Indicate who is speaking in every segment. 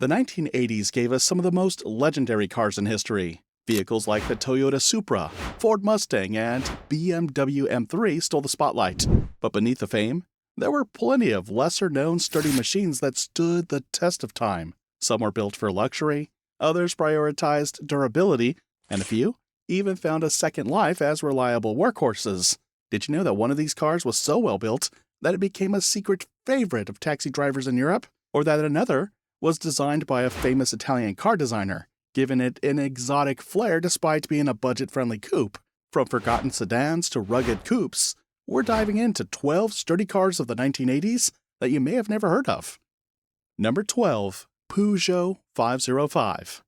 Speaker 1: The 1980s gave us some of the most legendary cars in history. Vehicles like the Toyota Supra, Ford Mustang, and BMW M3 stole the spotlight. But beneath the fame, there were plenty of lesser-known sturdy machines that stood the test of time. Some were built for luxury, others prioritized durability, and a few even found a second life as reliable workhorses. Did you know that one of these cars was so well built that it became a secret favorite of taxi drivers in Europe? Or that another was designed by a famous Italian car designer, giving it an exotic flair despite being a budget-friendly coupe? From forgotten sedans to rugged coupes, we're diving into 12 sturdy cars of the 1980s that you may have never heard of. Number 12. Peugeot 505.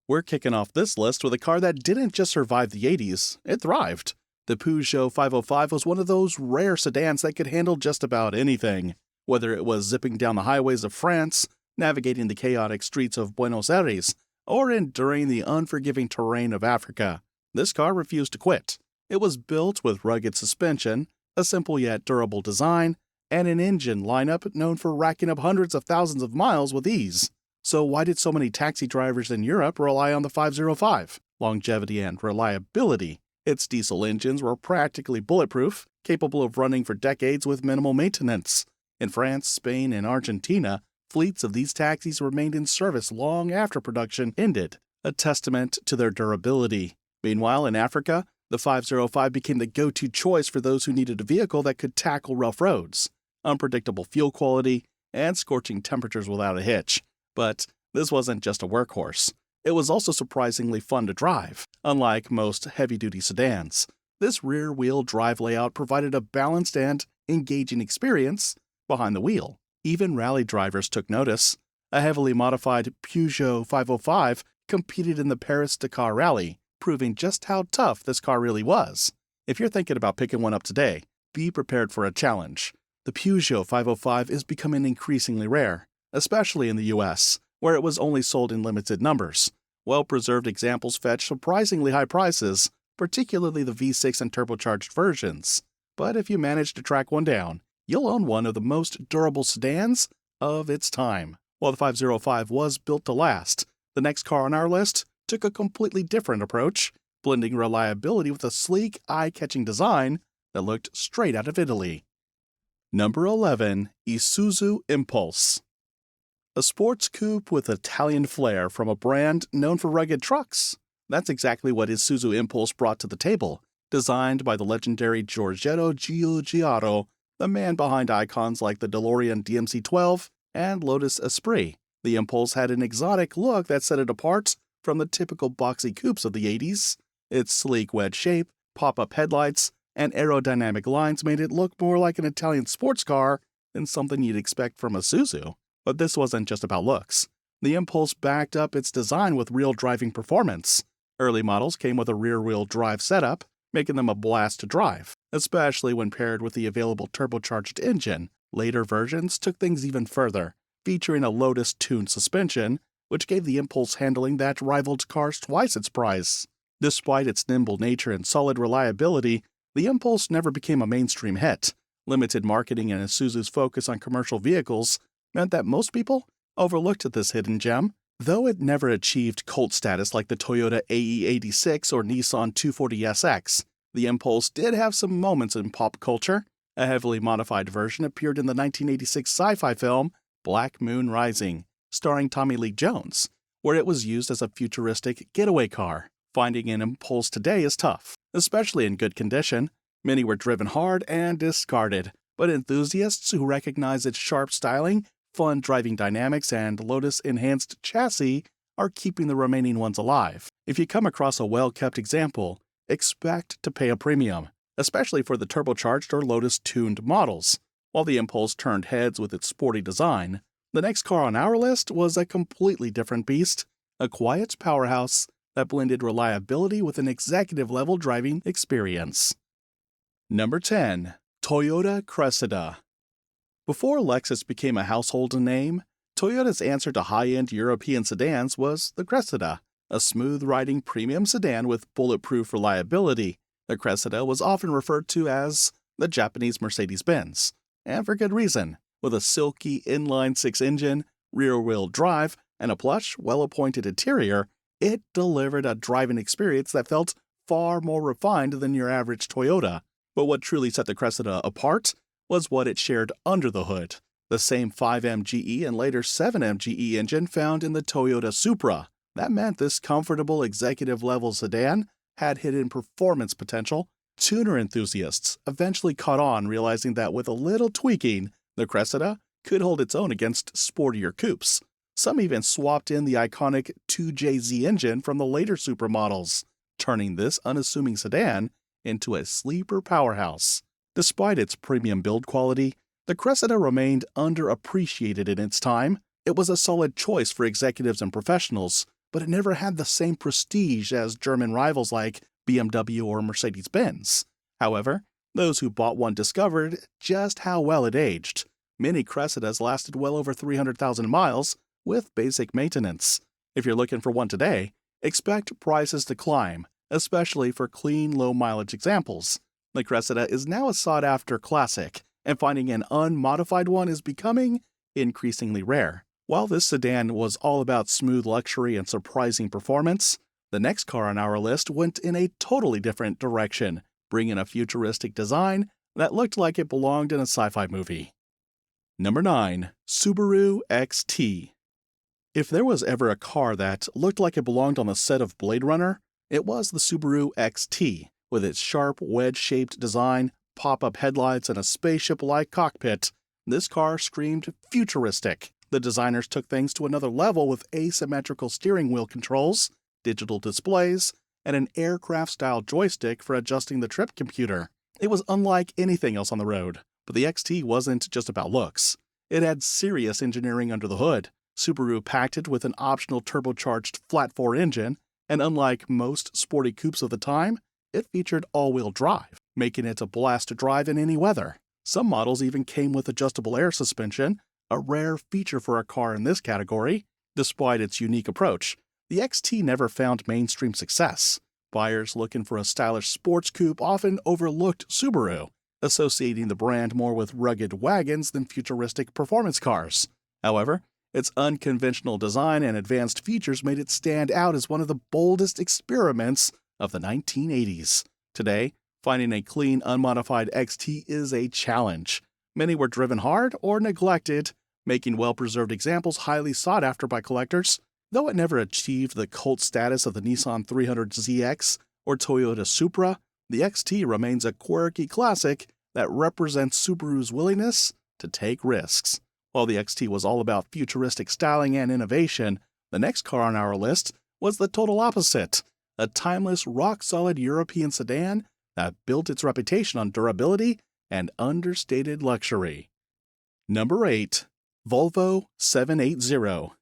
Speaker 1: We're kicking off this list with a car that didn't just survive the 80s, it thrived. The Peugeot 505 was one of those rare sedans that could handle just about anything. Whether it was zipping down the highways of France, navigating the chaotic streets of Buenos Aires, or enduring the unforgiving terrain of Africa, this car refused to quit. It was built with rugged suspension, a simple yet durable design, and an engine lineup known for racking up hundreds of thousands of miles with ease. So why did so many taxi drivers in Europe rely on the 505? Longevity and reliability. Its diesel engines were practically bulletproof, capable of running for decades with minimal maintenance. In France, Spain, and Argentina, fleets of these taxis remained in service long after production ended, a testament to their durability. Meanwhile, in Africa, the 505 became the go-to choice for those who needed a vehicle that could tackle rough roads, unpredictable fuel quality, and scorching temperatures without a hitch. But this wasn't just a workhorse. It was also surprisingly fun to drive. Unlike most heavy-duty sedans, this rear-wheel drive layout provided a balanced and engaging experience behind the wheel. Even rally drivers took notice. A heavily modified Peugeot 505 competed in the Paris-Dakar Rally, proving just how tough this car really was. If you're thinking about picking one up today, be prepared for a challenge. The Peugeot 505 is becoming increasingly rare, especially in the US, where it was only sold in limited numbers. Well-preserved examples fetch surprisingly high prices, particularly the V6 and turbocharged versions. But if you manage to track one down, you'll own one of the most durable sedans of its time. While the 505 was built to last, the next car on our list took a completely different approach, blending reliability with a sleek, eye-catching design that looked straight out of Italy. Number 11. Isuzu Impulse. A sports coupe with Italian flair from a brand known for rugged trucks. That's exactly what Isuzu Impulse brought to the table. Designed by the legendary Giorgetto Giugiaro, the man behind icons like the DeLorean DMC-12 and Lotus Esprit, the Impulse had an exotic look that set it apart from the typical boxy coupes of the 80s. Its sleek wedge shape, pop-up headlights, and aerodynamic lines made it look more like an Italian sports car than something you'd expect from a Isuzu. But this wasn't just about looks. The Impulse backed up its design with real driving performance. Early models came with a rear-wheel drive setup, making them a blast to drive, especially when paired with the available turbocharged engine. Later versions took things even further, featuring a Lotus-tuned suspension, which gave the Impulse handling that rivaled cars twice its price. Despite its nimble nature and solid reliability, the Impulse never became a mainstream hit. Limited marketing and Isuzu's focus on commercial vehicles meant that most people overlooked this hidden gem. Though it never achieved cult status like the Toyota AE86 or Nissan 240SX, the Impulse did have some moments in pop culture. A heavily modified version appeared in the 1986 sci-fi film Black Moon Rising, starring Tommy Lee Jones, where it was used as a futuristic getaway car. Finding an Impulse today is tough, especially in good condition. Many were driven hard and discarded, but enthusiasts who recognize its sharp styling, fun driving dynamics, and Lotus-enhanced chassis are keeping the remaining ones alive. If you come across a well-kept example, expect to pay a premium, especially for the turbocharged or Lotus-tuned models. While the Impulse turned heads with its sporty design, the next car on our list was a completely different beast, a quiet powerhouse that blended reliability with an executive-level driving experience. Number 10. Toyota Cressida. Before Lexus became a household name, Toyota's answer to high-end European sedans was the Cressida, a smooth-riding premium sedan with bulletproof reliability. The Cressida was often referred to as the Japanese Mercedes-Benz, and for good reason. With a silky inline-six engine, rear-wheel drive, and a plush, well-appointed interior, it delivered a driving experience that felt far more refined than your average Toyota. But what truly set the Cressida apart was what it shared under the hood. The same 5M GE and later 7M GE engine found in the Toyota Supra. That meant this comfortable executive-level sedan had hidden performance potential. Tuner enthusiasts eventually caught on, realizing that with a little tweaking, the Cressida could hold its own against sportier coupes. Some even swapped in the iconic 2JZ engine from the later Supra models, turning this unassuming sedan into a sleeper powerhouse. Despite its premium build quality, the Cressida remained underappreciated in its time. It was a solid choice for executives and professionals, but it never had the same prestige as German rivals like BMW or Mercedes-Benz. However, those who bought one discovered just how well it aged. Many Cressidas lasted well over 300,000 miles with basic maintenance. If you're looking for one today, expect prices to climb, especially for clean, low-mileage examples. The Cressida is now a sought-after classic, and finding an unmodified one is becoming increasingly rare. While this sedan was all about smooth luxury and surprising performance, the next car on our list went in a totally different direction, bringing a futuristic design that looked like it belonged in a sci-fi movie. Number 9. Subaru XT. If there was ever a car that looked like it belonged on the set of Blade Runner, it was the Subaru XT, with its sharp, wedge-shaped design, pop-up headlights, and a spaceship-like cockpit. This car screamed futuristic. The designers took things to another level with asymmetrical steering wheel controls, digital displays, and an aircraft-style joystick for adjusting the trip computer. It was unlike anything else on the road. But the XT wasn't just about looks. It had serious engineering under the hood. Subaru packed it with an optional turbocharged flat-4 engine, and unlike most sporty coupes of the time, it featured all-wheel drive, making it a blast to drive in any weather. Some models even came with adjustable air suspension, a rare feature for a car in this category. Despite its unique approach, the XT never found mainstream success. Buyers looking for a stylish sports coupe often overlooked Subaru, associating the brand more with rugged wagons than futuristic performance cars. However, its unconventional design and advanced features made it stand out as one of the boldest experiments of the 1980s. Today, finding a clean, unmodified XT is a challenge. Many were driven hard or neglected, making well-preserved examples highly sought after by collectors. Though it never achieved the cult status of the Nissan 300ZX or Toyota Supra, the XT remains a quirky classic that represents Subaru's willingness to take risks. While the XT was all about futuristic styling and innovation, the next car on our list was the total opposite, a timeless, rock-solid European sedan that built its reputation on durability and understated luxury. Number 8. Volvo 780.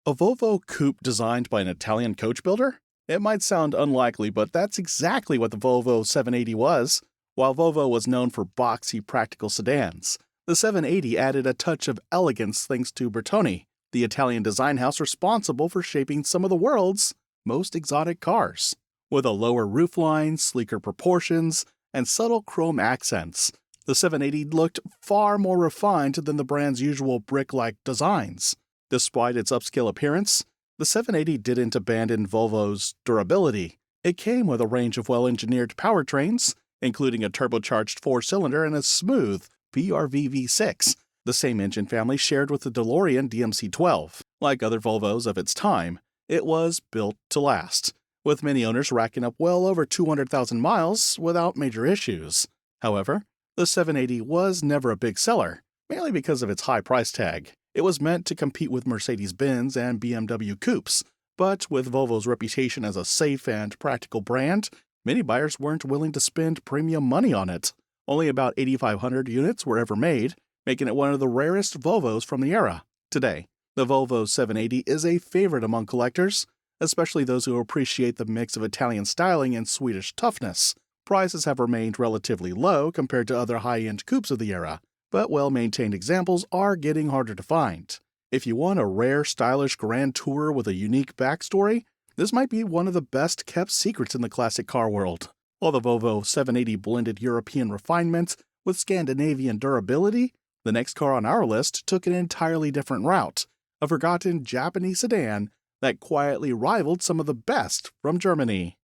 Speaker 1: A Volvo coupe designed by an Italian coach builder? It might sound unlikely, but that's exactly what the Volvo 780 was. While Volvo was known for boxy, practical sedans, the 780 added a touch of elegance thanks to Bertone, the Italian design house responsible for shaping some of the world's most exotic cars. With a lower roofline, sleeker proportions, and subtle chrome accents, the 780 looked far more refined than the brand's usual brick-like designs. Despite its upscale appearance, the 780 didn't abandon Volvo's durability. It came with a range of well-engineered powertrains, including a turbocharged 4-cylinder and a smooth PRV V6, the same engine family shared with the DeLorean DMC-12. Like other Volvos of its time, it was built to last, with many owners racking up well over 200,000 miles without major issues. However, the 780 was never a big seller, mainly because of its high price tag. It was meant to compete with Mercedes-Benz and BMW coupes, but with Volvo's reputation as a safe and practical brand, many buyers weren't willing to spend premium money on it. Only about 8,500 units were ever made, making it one of the rarest Volvos from the era. Today, the Volvo 780 is a favorite among collectors, especially those who appreciate the mix of Italian styling and Swedish toughness. Prices have remained relatively low compared to other high-end coupes of the era, but well-maintained examples are getting harder to find. If you want a rare, stylish grand tourer with a unique backstory, this might be one of the best-kept secrets in the classic car world. While the Volvo 780 blended European refinement with Scandinavian durability, the next car on our list took an entirely different route, a forgotten Japanese sedan that quietly rivaled some of the best from Germany.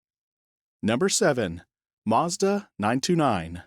Speaker 1: Number 7. Mazda 929.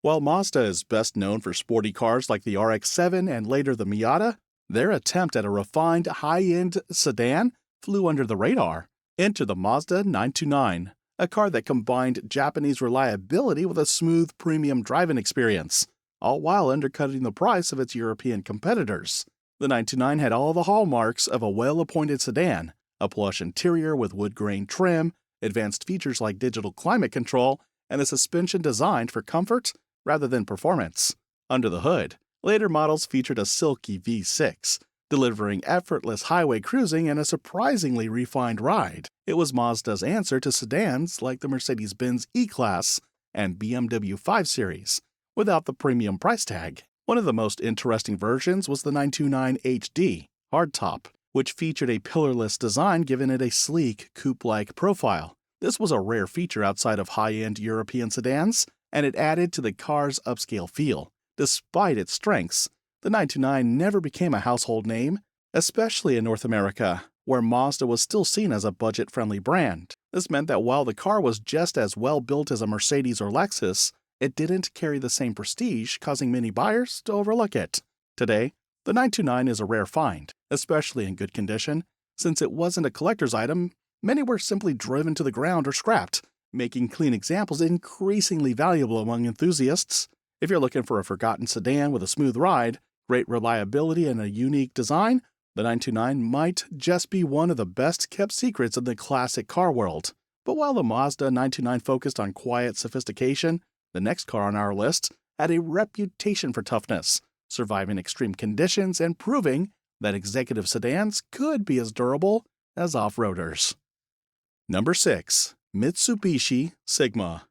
Speaker 1: While Mazda is best known for sporty cars like the RX-7 and later the Miata, their attempt at a refined high-end sedan flew under the radar. Enter the Mazda 929, a car that combined Japanese reliability with a smooth premium driving experience, all while undercutting the price of its European competitors. The 929 had all the hallmarks of a well-appointed sedan: a plush interior with wood grain trim, advanced features like digital climate control, and a suspension designed for comfort rather than performance. Under the hood, later models featured a silky V6, delivering effortless highway cruising and a surprisingly refined ride. It was Mazda's answer to sedans like the Mercedes-Benz E-Class and BMW 5 Series, without the premium price tag. One of the most interesting versions was the 929 HD hardtop, which featured a pillarless design giving it a sleek, coupe-like profile. This was a rare feature outside of high-end European sedans, and it added to the car's upscale feel. Despite its strengths, the 929 never became a household name, especially in North America, where Mazda was still seen as a budget-friendly brand. This meant that while the car was just as well built as a Mercedes or Lexus, it didn't carry the same prestige, causing many buyers to overlook it. Today, the 929 is a rare find, especially in good condition. Since it wasn't a collector's item, many were simply driven to the ground or scrapped, making clean examples increasingly valuable among enthusiasts. If you're looking for a forgotten sedan with a smooth ride, great reliability, and a unique design, the 929 might just be one of the best-kept secrets in the classic car world. But while the Mazda 929 focused on quiet sophistication, the next car on our list had a reputation for toughness, surviving extreme conditions and proving that executive sedans could be as durable as off-roaders. Number 6. Mitsubishi Sigma.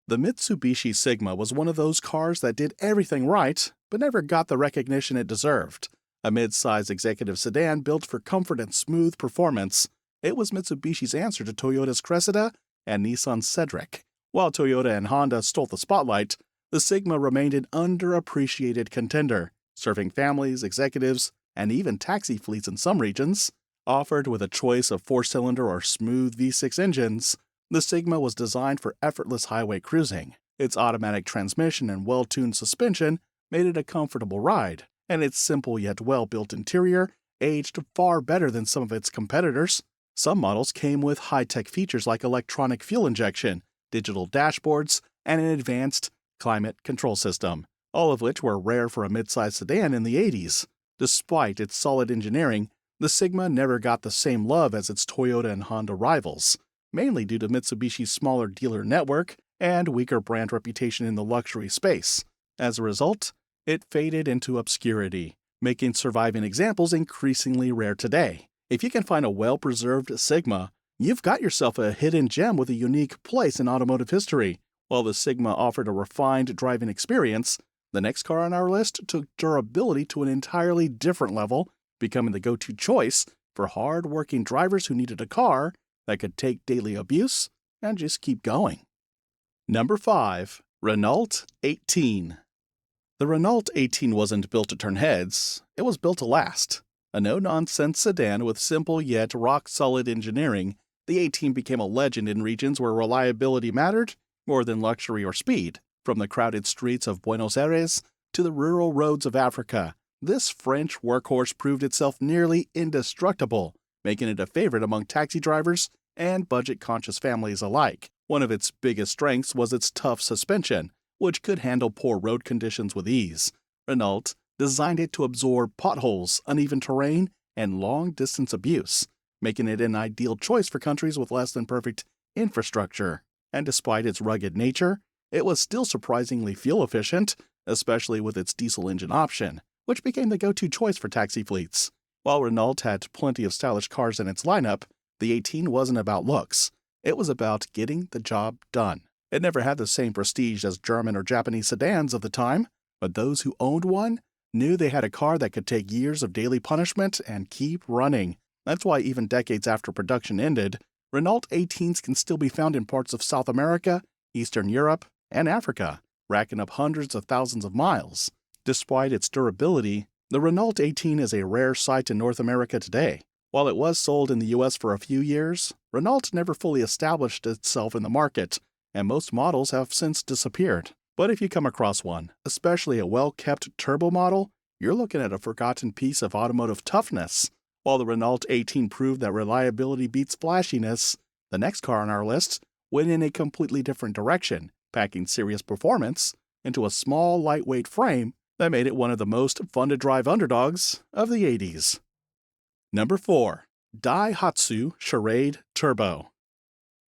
Speaker 1: The Mitsubishi Sigma was one of those cars that did everything right, but never got the recognition it deserved. A mid-size executive sedan built for comfort and smooth performance, it was Mitsubishi's answer to Toyota's Cressida and Nissan's Cedric. While Toyota and Honda stole the spotlight, the Sigma remained an underappreciated contender, serving families, executives, and even taxi fleets in some regions. Offered with a choice of 4-cylinder or smooth V6 engines, the Sigma was designed for effortless highway cruising. Its automatic transmission and well-tuned suspension made it a comfortable ride, and its simple yet well-built interior aged far better than some of its competitors. Some models came with high-tech features like electronic fuel injection, digital dashboards, and an advanced climate control system, all of which were rare for a mid-size sedan in the 80s. Despite its solid engineering, the Sigma never got the same love as its Toyota and Honda rivals, mainly due to Mitsubishi's smaller dealer network and weaker brand reputation in the luxury space. As a result, it faded into obscurity, making surviving examples increasingly rare today. If you can find a well-preserved Sigma, you've got yourself a hidden gem with a unique place in automotive history. While the Sigma offered a refined driving experience, the next car on our list took durability to an entirely different level, becoming the go-to choice for hard-working drivers who needed a car that could take daily abuse and just keep going. Number 5. Renault 18. The Renault 18 wasn't built to turn heads, it was built to last. A no-nonsense sedan with simple yet rock-solid engineering, the 18 became a legend in regions where reliability mattered more than luxury or speed. From the crowded streets of Buenos Aires to the rural roads of Africa, this French workhorse proved itself nearly indestructible, making it a favorite among taxi drivers and budget-conscious families alike. One of its biggest strengths was its tough suspension, which could handle poor road conditions with ease. Renault designed it to absorb potholes, uneven terrain, and long-distance abuse, making it an ideal choice for countries with less than perfect infrastructure. And despite its rugged nature, it was still surprisingly fuel-efficient, especially with its diesel engine option, which became the go-to choice for taxi fleets. While Renault had plenty of stylish cars in its lineup, the 18 wasn't about looks. It was about getting the job done. It never had the same prestige as German or Japanese sedans of the time, but those who owned one knew they had a car that could take years of daily punishment and keep running. That's why even decades after production ended, Renault 18s can still be found in parts of South America, Eastern Europe, and Africa, racking up hundreds of thousands of miles. Despite its durability, The Renault 18 is a rare sight in North America today. While it was sold in the US for a few years, Renault never fully established itself in the market, and most models have since disappeared. But if you come across one, especially a well-kept turbo model, you're looking at a forgotten piece of automotive toughness. While the Renault 18 proved that reliability beats flashiness, the next car on our list went in a completely different direction, packing serious performance into a small, lightweight frame that made it one of the most fun-to-drive underdogs of the 80s. Number 4. Daihatsu Charade Turbo.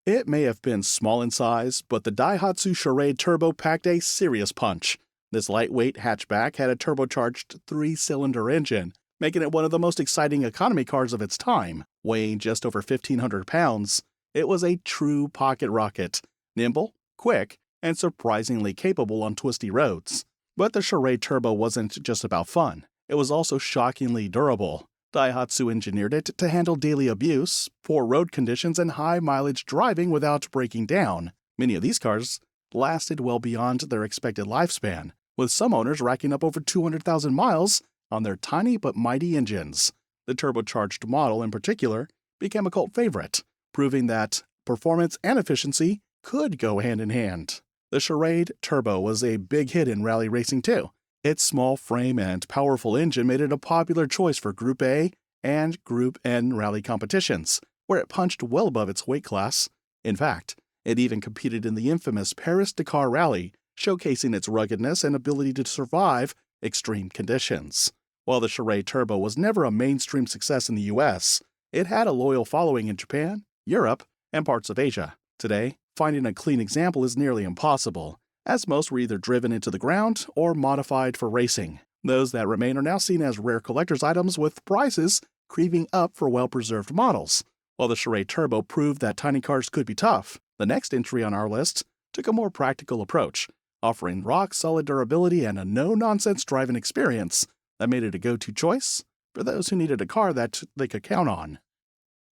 Speaker 1: It may have been small in size, but the Daihatsu Charade Turbo packed a serious punch. This lightweight hatchback had a turbocharged 3-cylinder engine, making it one of the most exciting economy cars of its time. Weighing just over 1,500 pounds, it was a true pocket rocket, nimble, quick, and surprisingly capable on twisty roads. But the Charade Turbo wasn't just about fun. It was also shockingly durable. Daihatsu engineered it to handle daily abuse, poor road conditions, and high-mileage driving without breaking down. Many of these cars lasted well beyond their expected lifespan, with some owners racking up over 200,000 miles on their tiny but mighty engines. The turbocharged model, in particular, became a cult favorite, proving that performance and efficiency could go hand in hand. The Charade Turbo was a big hit in rally racing too. Its small frame and powerful engine made it a popular choice for Group A and Group N rally competitions, where it punched well above its weight class. In fact, it even competed in the infamous Paris-Dakar Rally, showcasing its ruggedness and ability to survive extreme conditions. While the Charade Turbo was never a mainstream success in the US, it had a loyal following in Japan, Europe, and parts of Asia. Today, finding a clean example is nearly impossible, as most were either driven into the ground or modified for racing. Those that remain are now seen as rare collector's items with prices creeping up for well-preserved models. While the Charade Turbo proved that tiny cars could be tough, the next entry on our list took a more practical approach, offering rock-solid durability and a no-nonsense driving experience that made it a go-to choice for those who needed a car that they could count on.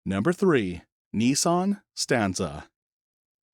Speaker 1: Number 3. Nissan Stanza.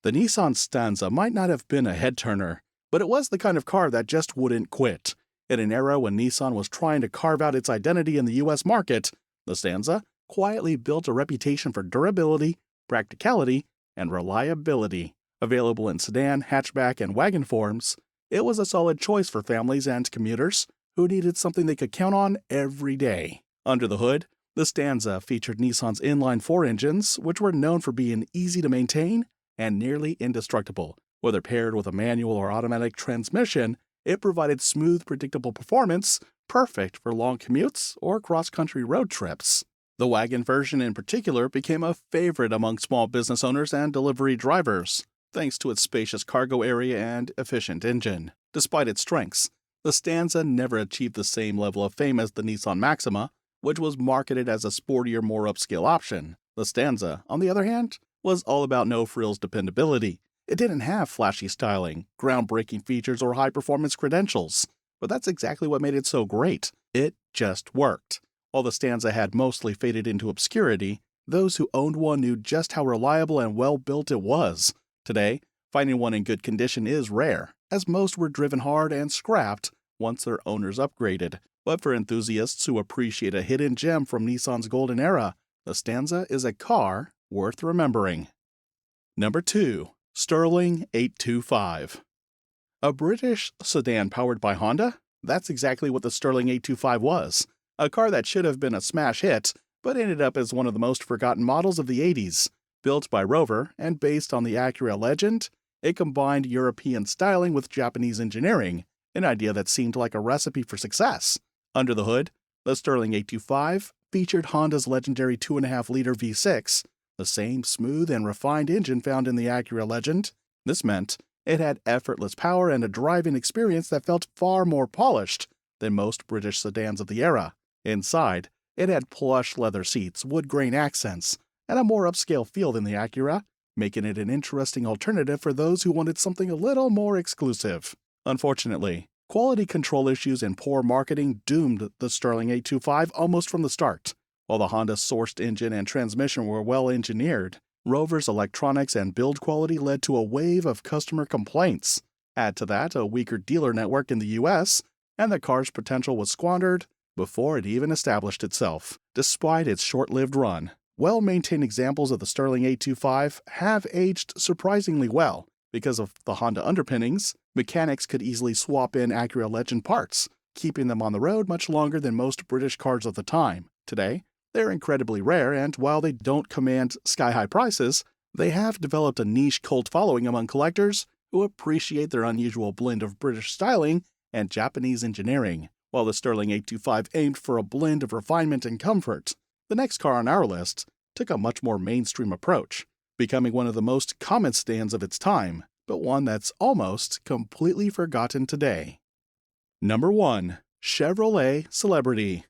Speaker 1: The Nissan Stanza might not have been a head-turner, but it was the kind of car that just wouldn't quit. In an era when Nissan was trying to carve out its identity in the US market, the Stanza quietly built a reputation for durability, practicality, and reliability. Available in sedan, hatchback, and wagon forms, it was a solid choice for families and commuters who needed something they could count on every day. Under the hood, the Stanza featured Nissan's inline-4 engines, which were known for being easy to maintain and nearly indestructible. Whether paired with a manual or automatic transmission, it provided smooth, predictable performance, perfect for long commutes or cross-country road trips. The wagon version in particular became a favorite among small business owners and delivery drivers, thanks to its spacious cargo area and efficient engine. Despite its strengths, the Stanza never achieved the same level of fame as the Nissan Maxima, which was marketed as a sportier, more upscale option. The Stanza, on the other hand, was all about no-frills dependability. It didn't have flashy styling, groundbreaking features, or high-performance credentials, but that's exactly what made it so great. It just worked. While the Stanza had mostly faded into obscurity, those who owned one knew just how reliable and well-built it was. Today, finding one in good condition is rare, as most were driven hard and scrapped once their owners upgraded. But for enthusiasts who appreciate a hidden gem from Nissan's golden era, the Stanza is a car worth remembering. Number 2. Sterling 825. A British sedan powered by Honda? That's exactly what the Sterling 825 was. A car that should have been a smash hit, but ended up as one of the most forgotten models of the 80s. Built by Rover and based on the Acura Legend, it combined European styling with Japanese engineering, an idea that seemed like a recipe for success. Under the hood, the Sterling 825 featured Honda's legendary 2.5-liter V6, the same smooth and refined engine found in the Acura Legend. This meant it had effortless power and a driving experience that felt far more polished than most British sedans of the era. Inside, it had plush leather seats, wood grain accents, and a more upscale feel than the Acura, making it an interesting alternative for those who wanted something a little more exclusive. Unfortunately, quality control issues and poor marketing doomed the Sterling 825 almost from the start. While the Honda-sourced engine and transmission were well engineered, Rover's electronics and build quality led to a wave of customer complaints. Add to that a weaker dealer network in the US, and the car's potential was squandered before it even established itself. Despite its short-lived run, well-maintained examples of the Sterling 825 have aged surprisingly well. Because of the Honda underpinnings, mechanics could easily swap in Acura Legend parts, keeping them on the road much longer than most British cars of the time. Today, they're incredibly rare, and while they don't command sky-high prices, they have developed a niche cult following among collectors who appreciate their unusual blend of British styling and Japanese engineering. While the Sterling 825 aimed for a blend of refinement and comfort, the next car on our list took a much more mainstream approach, becoming one of the most common sedans of its time, but one that's almost completely forgotten today. Number 1. Chevrolet Celebrity.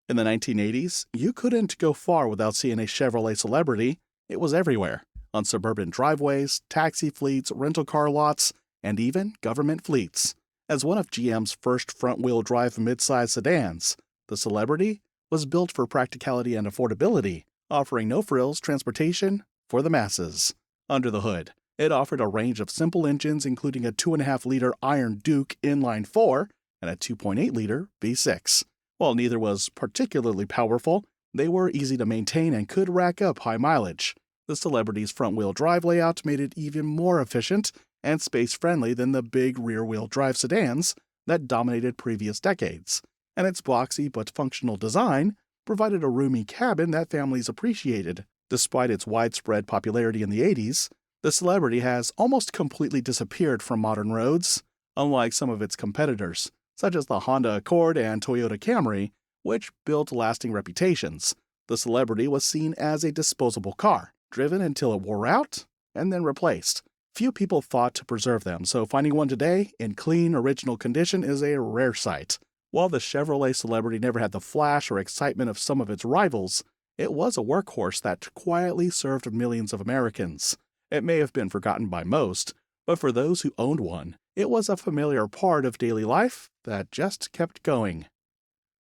Speaker 1: In the 1980s, you couldn't go far without seeing a Chevrolet Celebrity. It was everywhere, on suburban driveways, taxi fleets, rental car lots, and even government fleets. As one of GM's first front-wheel drive midsize sedans, the Celebrity was built for practicality and affordability, offering no-frills transportation for the masses. Under the hood, it offered a range of simple engines including a 2.5-liter Iron Duke inline-4 and a 2.8-liter V6. While neither was particularly powerful, they were easy to maintain and could rack up high mileage. The Celebrity's front-wheel drive layout made it even more efficient and space-friendly than the big rear-wheel drive sedans that dominated previous decades, and its boxy but functional design provided a roomy cabin that families appreciated. Despite its widespread popularity in the 80s, the Celebrity has almost completely disappeared from modern roads, unlike some of its competitors, such as the Honda Accord and Toyota Camry, which built lasting reputations. The Celebrity was seen as a disposable car, driven until it wore out and then replaced. Few people thought to preserve them, so finding one today in clean, original condition is a rare sight. While the Chevrolet Celebrity never had the flash or excitement of some of its rivals, it was a workhorse that quietly served millions of Americans. It may have been forgotten by most, but for those who owned one, it was a familiar part of daily life that just kept going.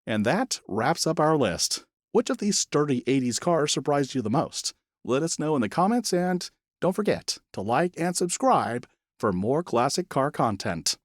Speaker 1: And that wraps up our list. Which of these sturdy 80s cars surprised you the most? Let us know in the comments, and don't forget to like and subscribe for more classic car content.